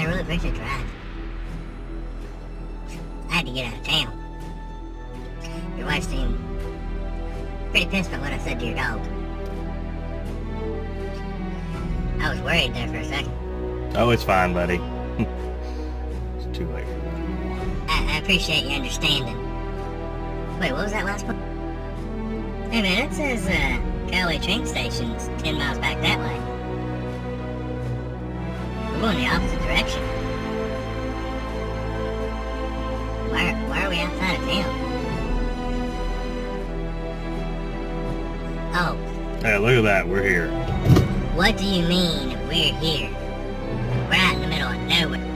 I really appreciate your ride. I had to get out of town. Your wife seemed pretty pissed about what I said to your dog. I was worried there for a second. Oh, it's fine, buddy. It's too late for that. I appreciate your understanding. Wait, what was that last part? Hey man, it says Callaway train station's 10 miles back that way. We're going the opposite direction. Why are we outside of town? Oh, Hey, look at that. We're here. what do you mean we're here? Right in the middle of nowhere.